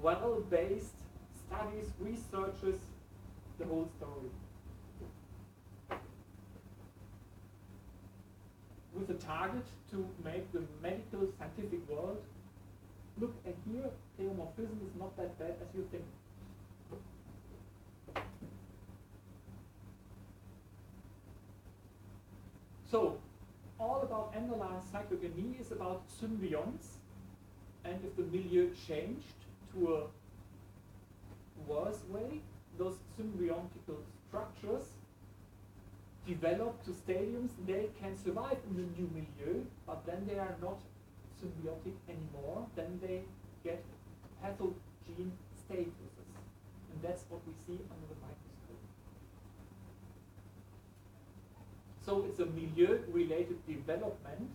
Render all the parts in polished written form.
well-based studies, researches, the whole story. With a target to make the medical scientific world look, and here pleomorphism is not that bad as you think. So, all about underlying cyclogeny is about symbionts, and if the milieu changed to a worse way, those symbiontical structures develop to stadiums. They can survive in the new milieu, but then they are not symbiotic anymore. Then they get pathogene statuses, and that's what we see under the microscope. So it's a milieu-related development.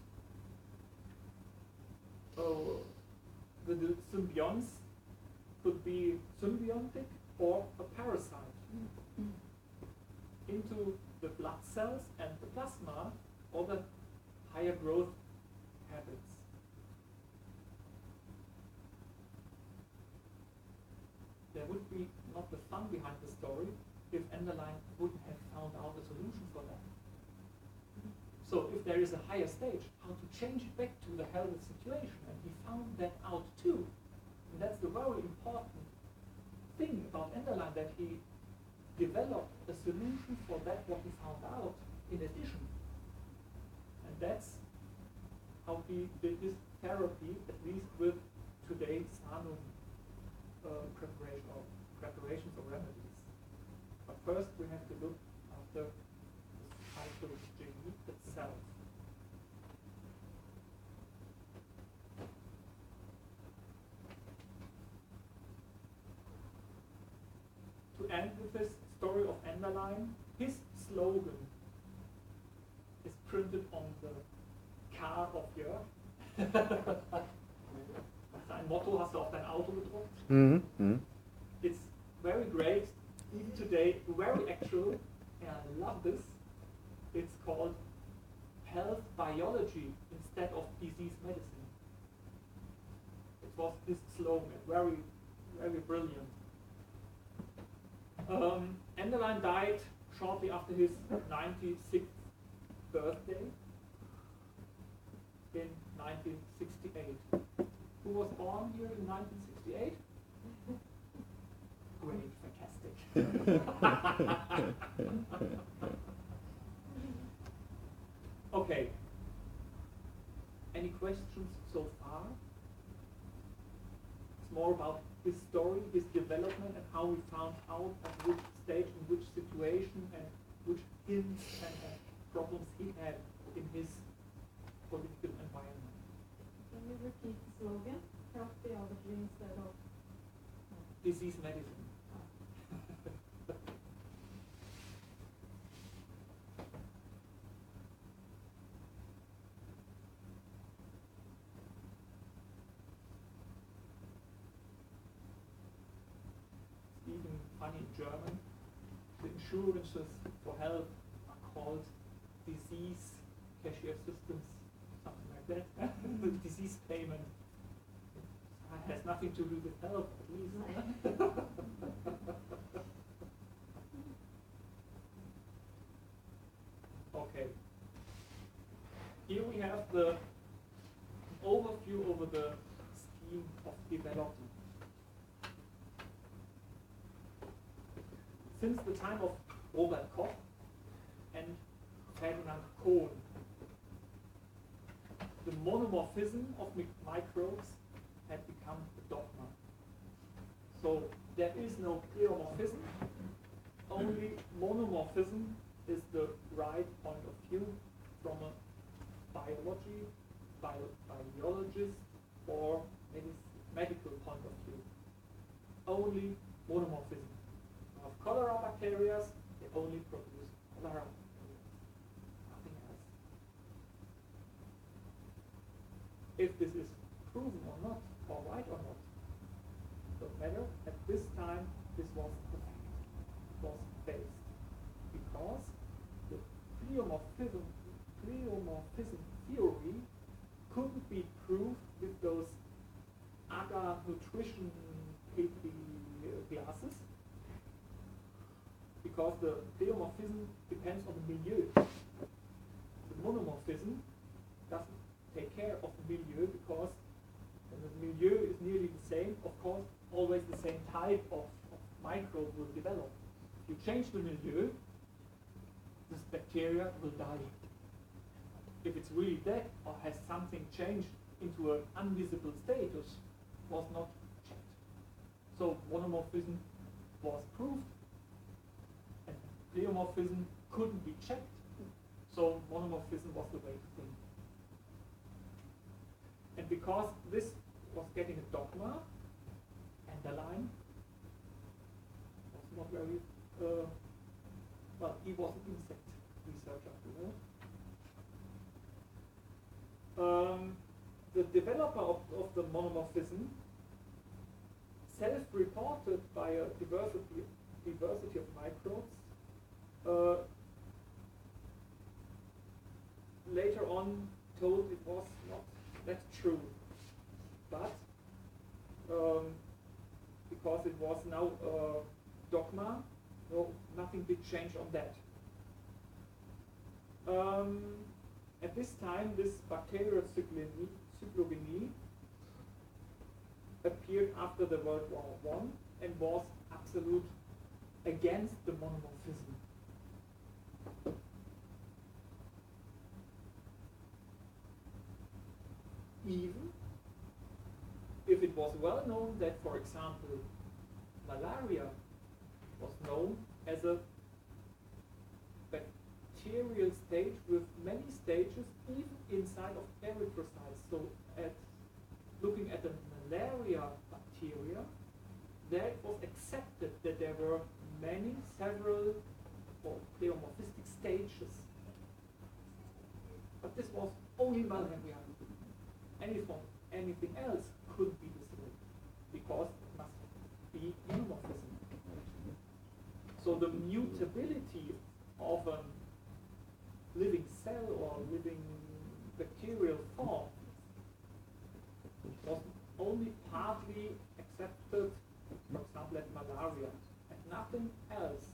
The symbionts could be symbiontic or a parasite into the blood cells and the plasma or the higher growth habits. There would be not the fun behind the story if Enderlein wouldn't have found out a solution for that. So if there is a higher stage, how to change it back to the healthy situation, and he found that out too. And that's the very important thing about Enderlein, that he developed a solution for that what he found out in addition. And that's how he did his therapy, at least with today's Sanum preparations or remedies. But first we have to look after the cyclogeny itself. To end with this story of Enderlein, his slogan is printed on the car of Jörg. Sein Motto hast du auf dein Auto gedruckt. It's very great, even today, very actual, and I love this. It's called health biology instead of disease medicine. It was his slogan, very, very brilliant. Enderlein died shortly after his 96th birthday in 1968. Who was born here in 1968? Great, fantastic. Okay. Any questions so far? It's more about his story, his development, and how we found out at which stage, in which situation, and which hints and problems he had in his political environment. Can you repeat the slogan? Health biology instead of disease medicine. Even funny in German, the insurances for health are called disease cashier systems, something like that. The disease payment has nothing to do with health, at least. Okay. Here we have the overview over the scheme of development. Since the time of Robert Koch and Ferdinand Kohn, the monomorphism of microbes had become a dogma. So there is no pleomorphism, only monomorphism is the right point of view from a biologist or medical point of view. Only monomorphism. Of cholera bacteria, they only produce cholera bacteria, nothing else. If this is proven or not, or right or not, don't matter. At this time, this was the fact, was based, because the pleomorphism theory couldn't be proved with those other nutrition paper classes, because the pleomorphism depends on the milieu. The monomorphism doesn't take care of the milieu, because the milieu is nearly the same. Of course, always the same type of microbe will develop. If you change the milieu, this bacteria will die. If it's really dead or has something changed into an invisible status, was not checked. So monomorphism was proved, and pleomorphism couldn't be checked. So monomorphism was the way to think. And because this was getting a dogma, Enderlein was not very, well, he was an insect researcher, you know. The developer of the monomorphism, self-reported by a diversity of microbes, later on told it was not that true, but because it was now dogma, no, nothing big change on that. At this time, this bacterial cyclogeny appeared after the World War I and was absolute against the monomorphism. Even if it was well known that, for example, malaria was known as a bacterial stage with many stages, even inside of erythrocytes. So, looking at the malaria bacteria, there it was accepted that there were several pleomorphistic stages. But this was only malaria. Anything else could be this way, because it must be monomorphism. So the mutability of a living cell or living bacterial form was only partly accepted, for example, at malaria, and nothing else.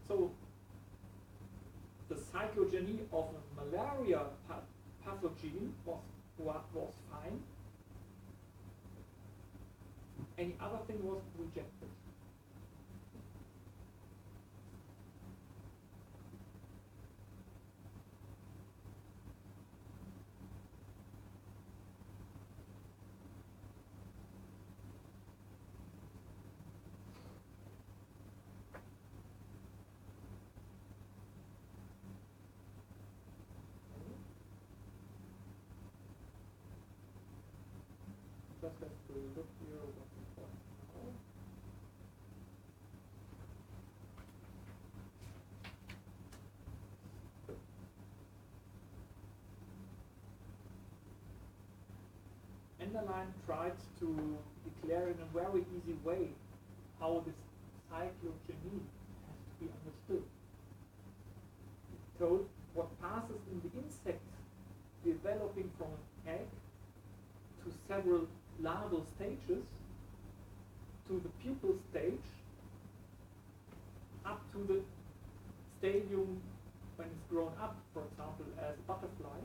So the cyclogeny of a malaria pathogen was fine. Any other thing was rejected. Just have to look here what's important now. Enderlein tried to declare in a very easy way how this cyclogeny has to be understood. He told what passes in the insect developing from an egg to several larval stages, to the pupal stage, up to the stadium when it's grown up, for example, as a butterfly.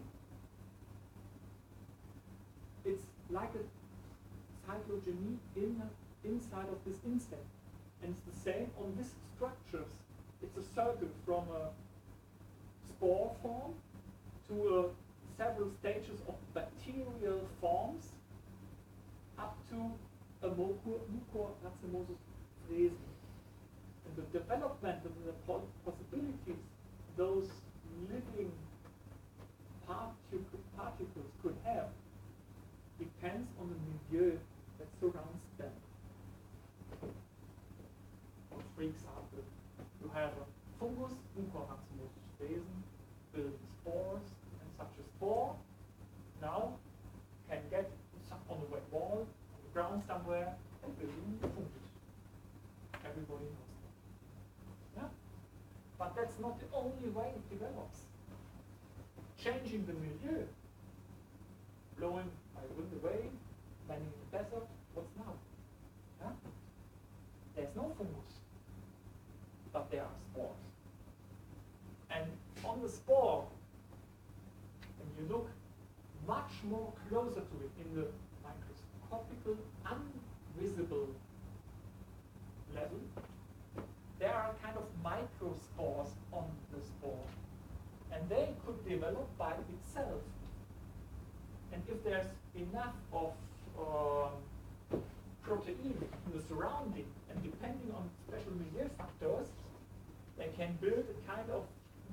It's like a cyclogeny inside of this insect. And it's the same on these structures. It's a circle from a spore form to several stages of bacterial forms up to a mucorracemosous fräsen. And the development and the possibilities those living particles could have depends on the milieu that surrounds them. For example, you have a fungus, mucorracemosous fräsen, building spores, and such a spore now can get on the wet wall, on the ground somewhere, and building the fungus. Everybody knows that. Yeah? But that's not the only way it develops. Changing the milieu, blowing by the wind away, landing in the desert, what's now? Yeah? There's no fungus. much more closer to it in the microscopical, invisible level. There are kind of microspores on the spore, and they could develop by itself. And if there's enough of protein in the surrounding, and depending on special milieu factors, they can build a kind of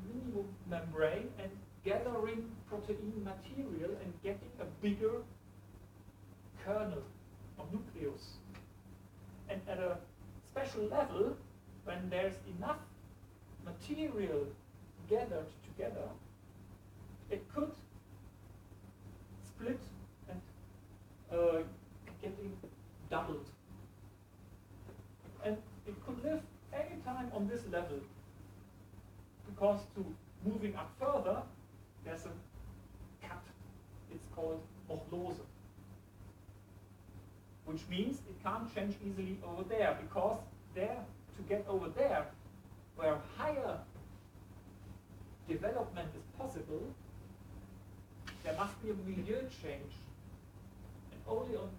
minimum membrane and gathering protein material and getting a bigger kernel or nucleus. And at a special level, when there's enough material gathered together, it could split and getting doubled. And it could live any time on this level, because to moving up further, there's a cut. It's called Ochlose, which means it can't change easily over there, because there, to get over there, where higher development is possible, there must be a milieu change. And only on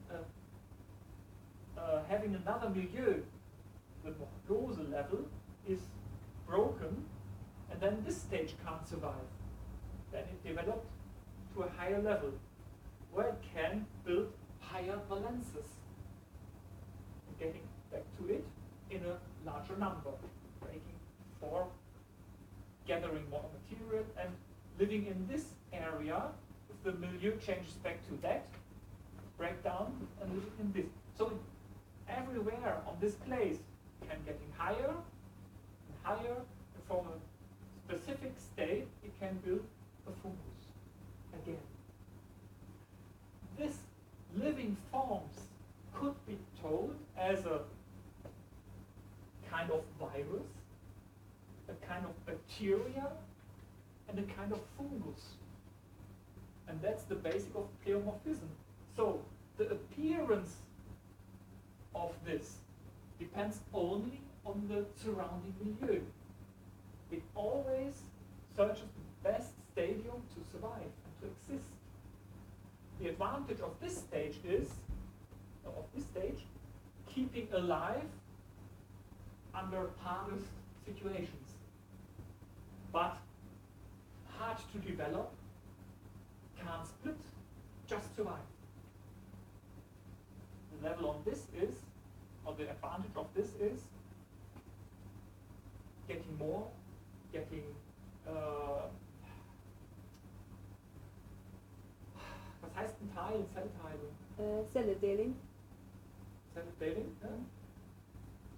having another milieu, the Ochlose level, is broken, and then this stage can't survive. Then it developed to a higher level, where it can build higher valences. Getting back to it in a larger number, breaking for gathering more material and living in this area. If the milieu changes back to that, break down and living in this. So everywhere on this place can getting higher and higher, and from a specific state it can build a fungus again. This living forms could be told as a kind of virus, a kind of bacteria, and a kind of fungus. And that's the basic of pleomorphism. So the appearance of this depends only on the surrounding milieu. It always searches the best stadium to survive and to exist. The advantage of this stage is, keeping alive under hardest situations, but hard to develop, can't split, just survive. The level on this is, or the advantage of this is, getting more, getting was heißt ein Teil, Zellteilung? Cellendeling. Cellendeling,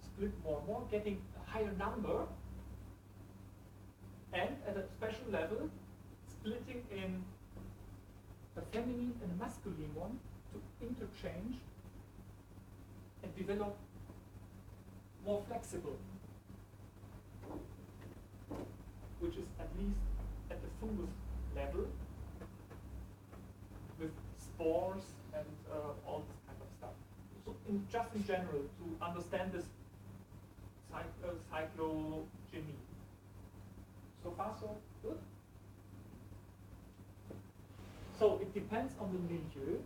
split more and more, getting a higher number, and at a special level, splitting in a feminine and a masculine one to interchange and develop more flexible, which is at least at the fungus level, with spores and all this kind of stuff. So just in general, to understand this cyclogeny. So far so good? So it depends on the milieu,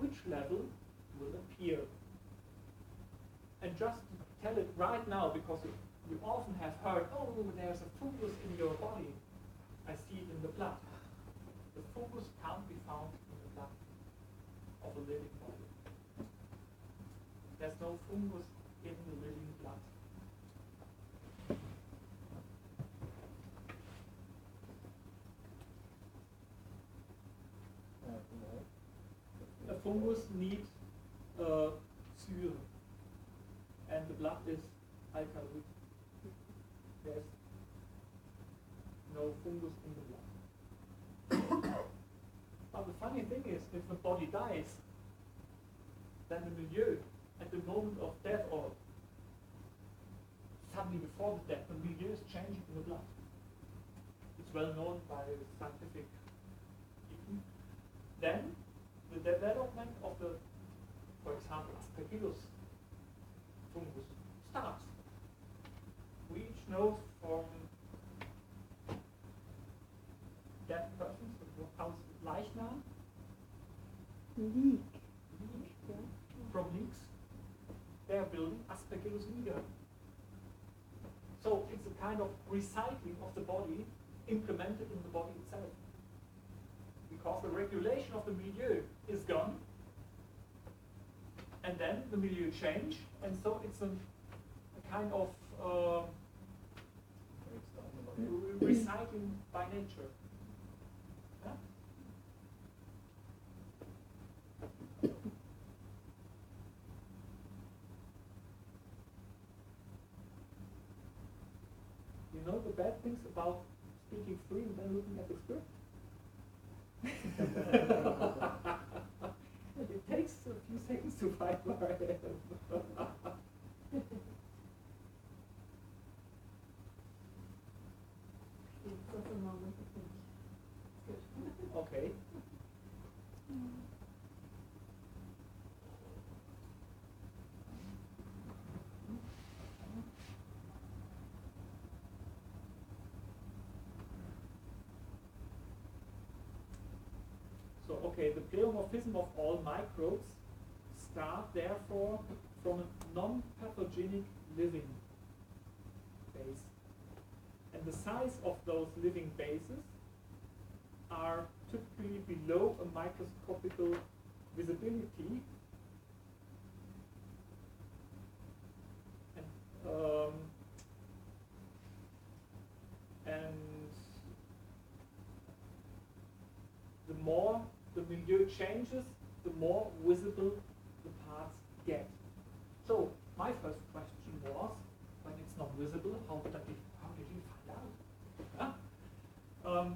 which level will appear. And just to tell it right now, because you often have heard, oh, there's a fungus in your body. I see it in the blood. The fungus can't be found in the blood of a living body. There's no fungus in the living blood. A fungus needs syre, and the blood is alkaloid. There's no fungus in the blood. But the funny thing is, if the body dies, then the milieu, at the moment of death, or suddenly before the death, the milieu is changing in the blood. It's well known by scientific people. Then the development of the, for example, Aspergillus fungus starts. We each know from dead persons, aus Leichnam, Leak. Leak. Yeah. From leaks, they are building aspergillus niger. So it's a kind of recycling of the body implemented in the body itself. Because the regulation of the milieu is gone, and then the milieu change, and so it's a kind of recycling by nature. Yeah? You know the bad things about speaking free and then looking at the script? It takes a few seconds to find where I am. It's also a moment to think. It's good. Okay. So, okay, the pleomorphism of all microbes start therefore from a non-pathogenic living base. And the size of those living bases are typically below a microscopical visibility. And the more the milieu changes, the more visible the parts get. So my first question was, when it's not visible, how did he find out? Yeah?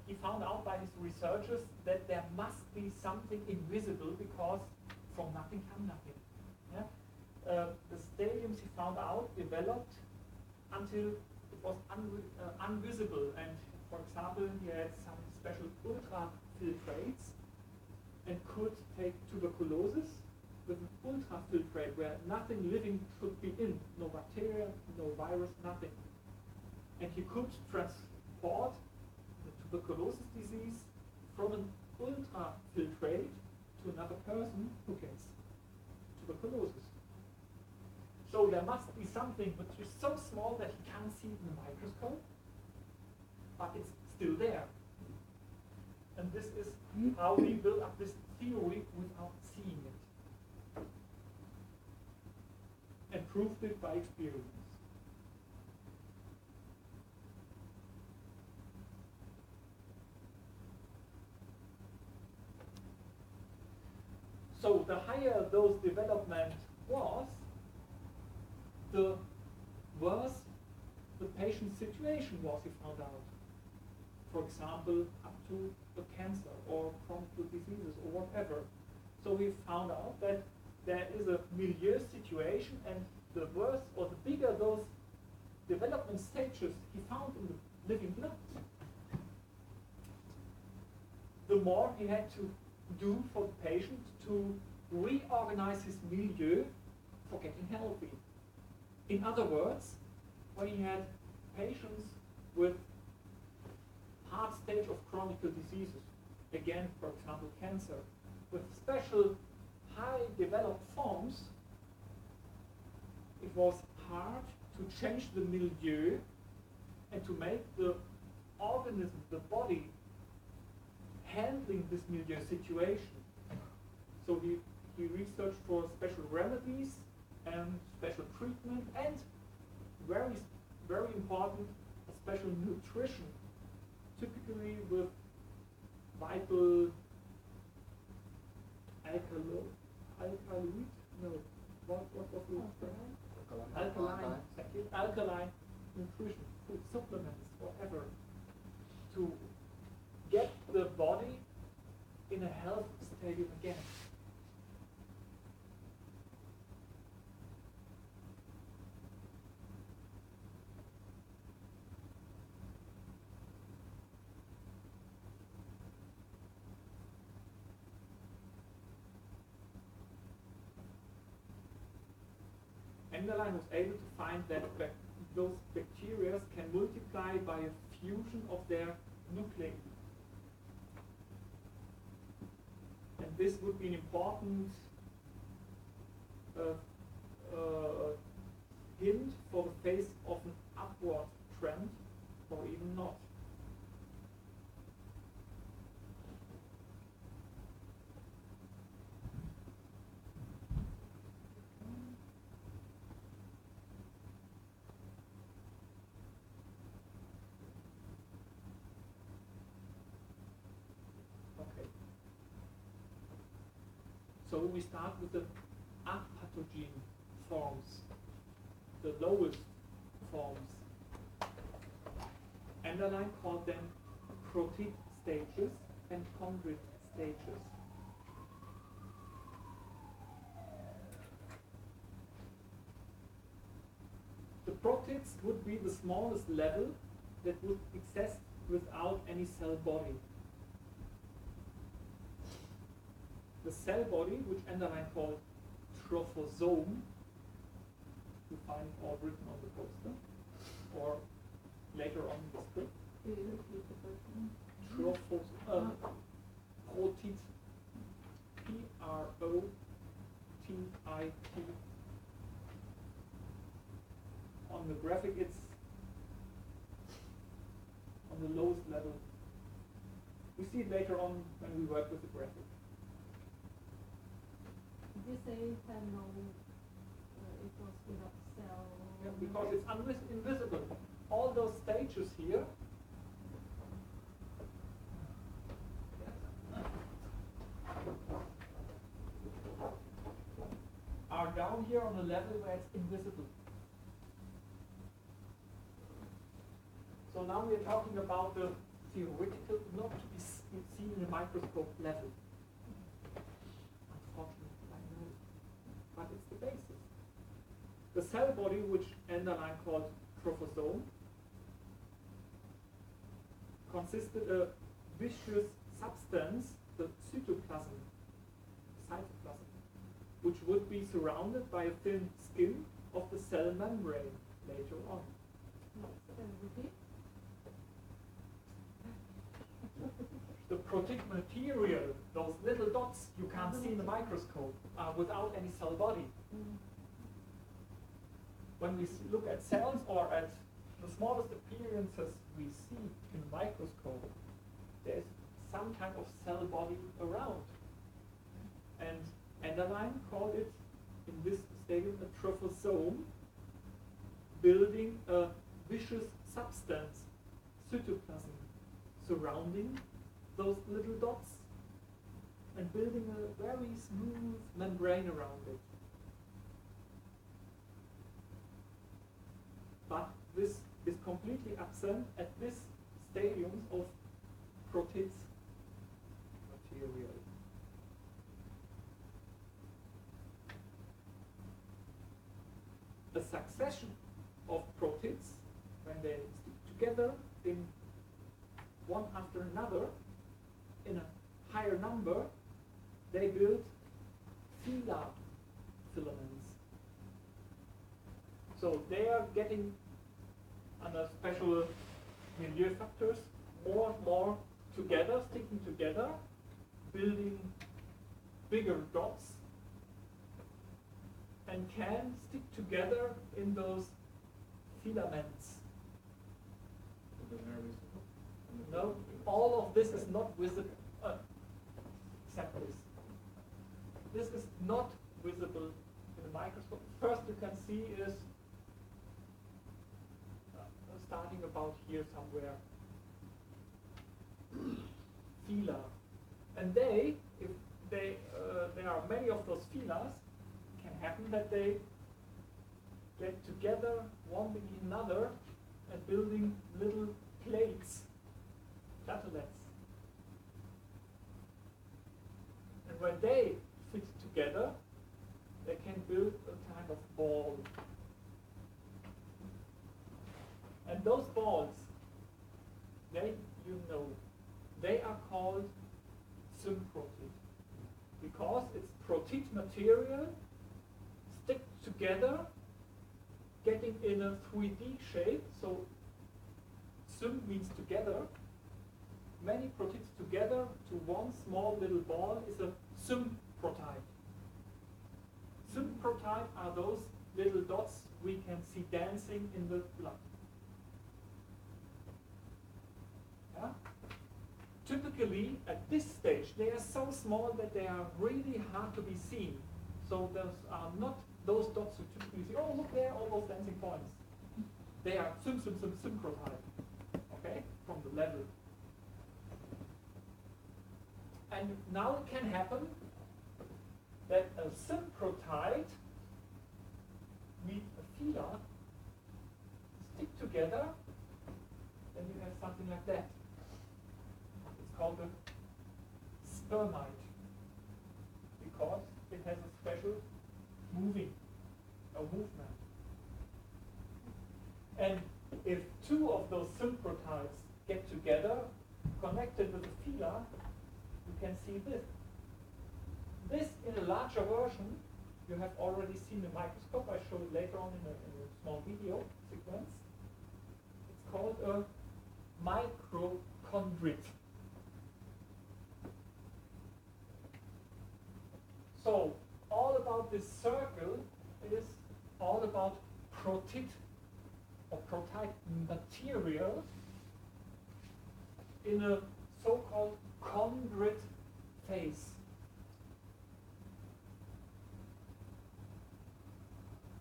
He found out by his researchers that there must be something invisible because from nothing comes nothing. Yeah? The stadiums he found out developed until it was invisible, and for example he had some special ultrafiltrates and could take tuberculosis with an ultrafiltrate where nothing living should be in, no bacteria, no virus, nothing. And he could transport the tuberculosis disease from an ultrafiltrate to another person who gets tuberculosis. So there must be something which is so small that he can't see it in the microscope, but it's still there. And this is how we build up this theory without seeing it. And proved it by experience. So the higher those development was, the worse the patient's situation was, he found out. For example, up to a cancer or chronic diseases or whatever. So he found out that there is a milieu situation, and the worse or the bigger those development stages he found in the living blood, the more he had to do for the patient to reorganize his milieu for getting healthy. In other words, when he had patients with hard stage of chronic diseases, again, for example, cancer, with special high developed forms, it was hard to change the milieu and to make the organism, the body, handling this milieu situation. So he researched for special remedies and special treatment, and very, very important, a special nutrition, typically with vital alkaloid, no, what was the alkaline, thank you, alkaline nutrition, food supplements, whatever, to get the body in a health stadium again. Enderlein was able to find that those bacteria can multiply by a fusion of their nuclei. And this would be an important hint for the phase of an upward trend, or even not. Okay. So we start with the apathogene forms, the lowest forms. Enderlein called them protid stages and chondrid stages. The protids would be the smallest level that would exist without any cell body. The cell body, which Enderlein called trophosome, you find all written on the poster, or later on in the script. Protid, P-R-O-T-I-T. On the graphic, it's on the lowest level. We see it later on when we work with the graphic. Did you say it had no, it was without cell? Yeah, because it's invisible. All those stages here are down here on a level where it's invisible. So now we're talking about the theoretical, not to be seen in a microscope level. Unfortunately, I know, but it's the basis. The cell body, which Enderlein called trophosome, consisted of viscous substance, the cytoplasm, which would be surrounded by a thin skin of the cell membrane later on. The protid material, those little dots you can't see in the microscope, are without any cell body. When we look at cells or at the smallest appearances we see in a microscope, there's some kind of cell body around. And Enderlein called it, in this stadium, a trophosome, building a viscous substance, cytoplasm, surrounding those little dots and building a very smooth membrane around it. But this is completely absent at this stadium of protid material. A succession of protids, when they stick together in one after another, in a higher number, they build filar filaments. So they are getting under special milieu factors more and more together, sticking together, building bigger dots, and can stick together in those filaments. No, all of this is not visible. Except this. This is not visible in the microscope. First you can see is starting about here somewhere. Fila. And there are many of those filas, can happen that they get together one between another and building little plates, platelets. And when they fit together, they can build a kind of ball. And those balls, they are called symprotid, because it's protid material stick together, getting in a 3D shape. So sym means together, many protids together to one small little ball is a symprotid. Symprotid are those little dots we can see dancing in the blood. Yeah? Typically, at this stage, they are so small that they are really hard to be seen. So those are not those dots you typically see. Oh, look there, all those dancing points. They are symprotid, okay, from the level. And now it can happen that a symprotid meet a fila, stick together, then you have something like that. It's called a spermite, because it has a special movement. And if two of those symprotides get together, connected with the fila, you can see this. This, in a larger version, you have already seen the microscope. I show it later on in a small video sequence. It's called a microchondrid. So, all about this circle is all about protid or protide material in a so-called chondrid phase.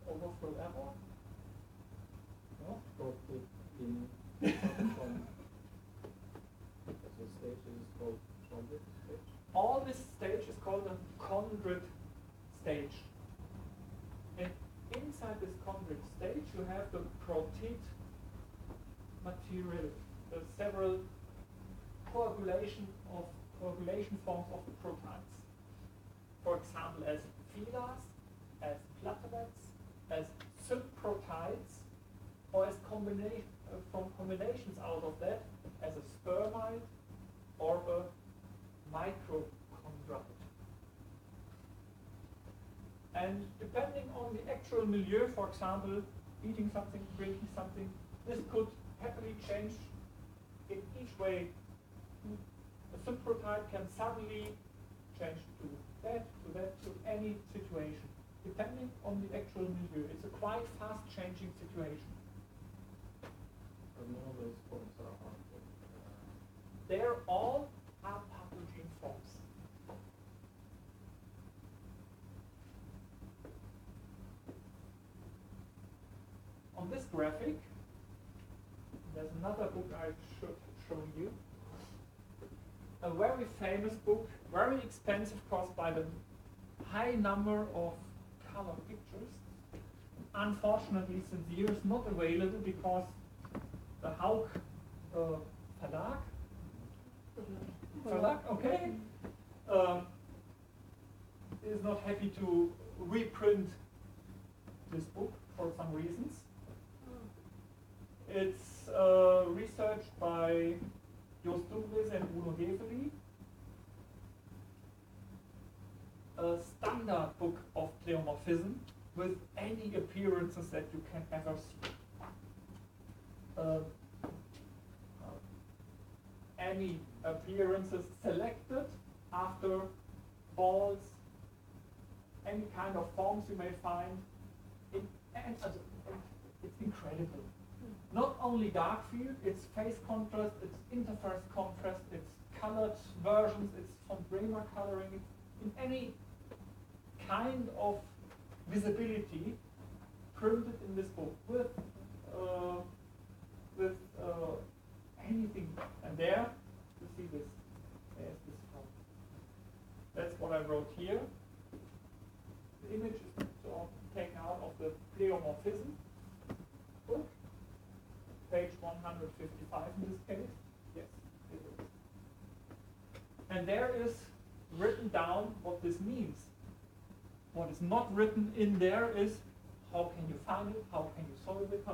Overflow error? No? Protid in from the stage is called chondrid stage. All this stage is called a chondrid stage. And inside this chondrid stage you have the protid material, the several coagulation forms of the proteids. For example, as filas, as platelets, as symprotides, or as from combinations out of that, as a spermide or a microchondrite. And depending on the actual milieu, for example, eating something, drinking something, this could happily change in each way. A symprotide can suddenly change to that, to any situation, depending on the actual milieu. It's a quite fast-changing situation. And none of those forms are harmful. They're all pathogene forms. On this graphic, there's another book I should show you. A very famous book, very expensive, caused by the high number of color pictures. Unfortunately, since years not available because the Haug Verlag, okay, is not happy to reprint this book for some reasons. It's researched by Jost Dumbles and Bruno Hefeli. A standard book of pleomorphism with any appearances that you can ever see. Any appearances selected after balls, any kind of forms you may find. It's incredible. Not only dark field, it's phase contrast, it's interface contrast, it's colored versions, it's von Bremer coloring, in any kind of visibility printed in this book with anything. And there you see this. There's this form. That's what I wrote here. The image is taken out of the pleomorphism book. Page 155 in this case. Yes, it is. And there is written down what this means. What is not written in there is how can you find it, how can you solve it,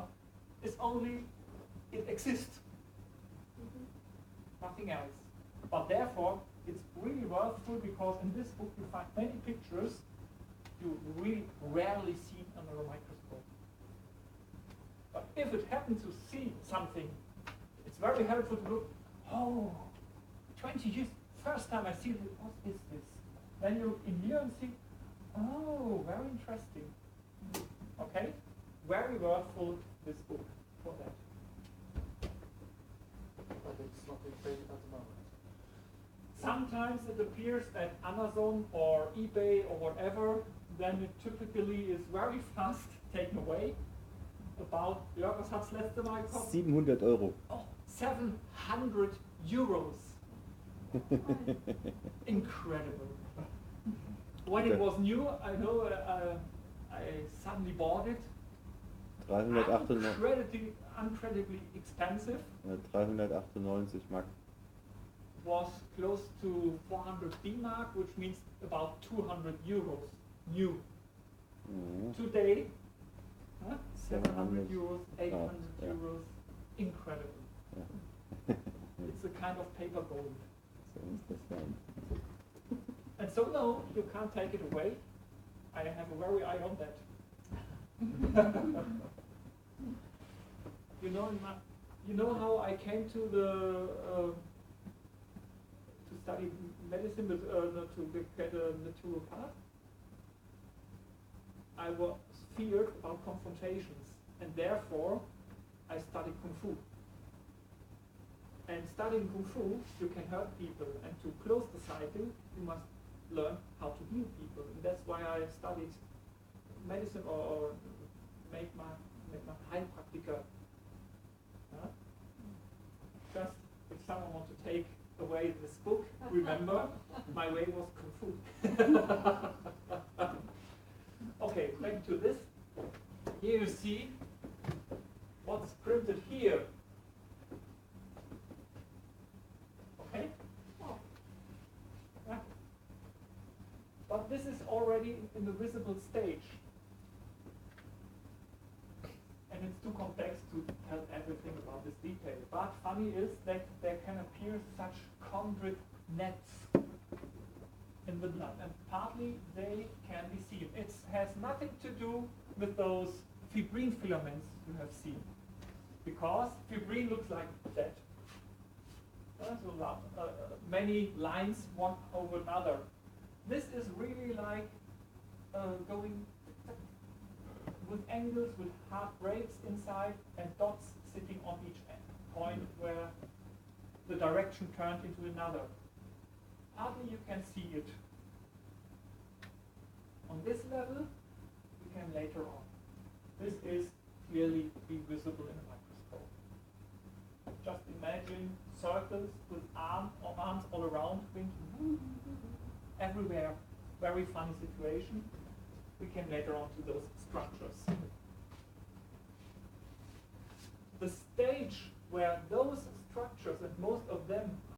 it's only it exists. Nothing else. But therefore it's really worthwhile because in this book you find many pictures you really rarely see under a microscope. But if it happens to see something, it's very helpful to look, oh, 20 years, first time I see it, what is this? Then you look in here and see, oh, very interesting. Okay, very worthwhile this book for that. But it's not being traded at the moment. Sometimes it appears at Amazon or eBay or whatever, then it typically is very fast taken away. About, Jörg, was hat's letzte Mal gekostet? 700 Euro. Oh, 700 euros. Incredible. When it was new, I know I suddenly bought it. 398, Incredibly expensive. 398 Mark. Was close to 400 D-Mark, which means about 200 euros new. Mhm. Today, 700 700 euros, 800 yeah. euros, incredible. Ja. It's a kind of paper gold. So interessant. And so no, you can't take it away. I have a very eye on that. You know how I came to the to study medicine, but to get a naturopath? I was feared about confrontations, and therefore I studied Kung Fu. And studying Kung Fu, you can hurt people, and to close the cycle, you must learn how to heal people. And that's why I studied medicine or make my Heilpraktiker. Just if someone wants to take away this book, remember, my way was Kung Fu. Okay, back to this. Here you see what's printed here. Okay? Yeah. But this is already in the visible stage. And it's too complex to tell everything about this detail. But funny is that there can appear such chondric nets in the blood, and partly they can be seen. It has nothing to do with those fibrin filaments you have seen, because fibrin looks like that. So many lines one over another. This is really like going with angles, with hard breaks inside, and dots sitting on each point where the direction turned into another. Partly you can see it. On this level, you can later on. This is clearly be visible in a microscope. Just imagine circles with arms all around, everywhere. Very funny situation. We came later on to those structures. The stage where those structures, and most of them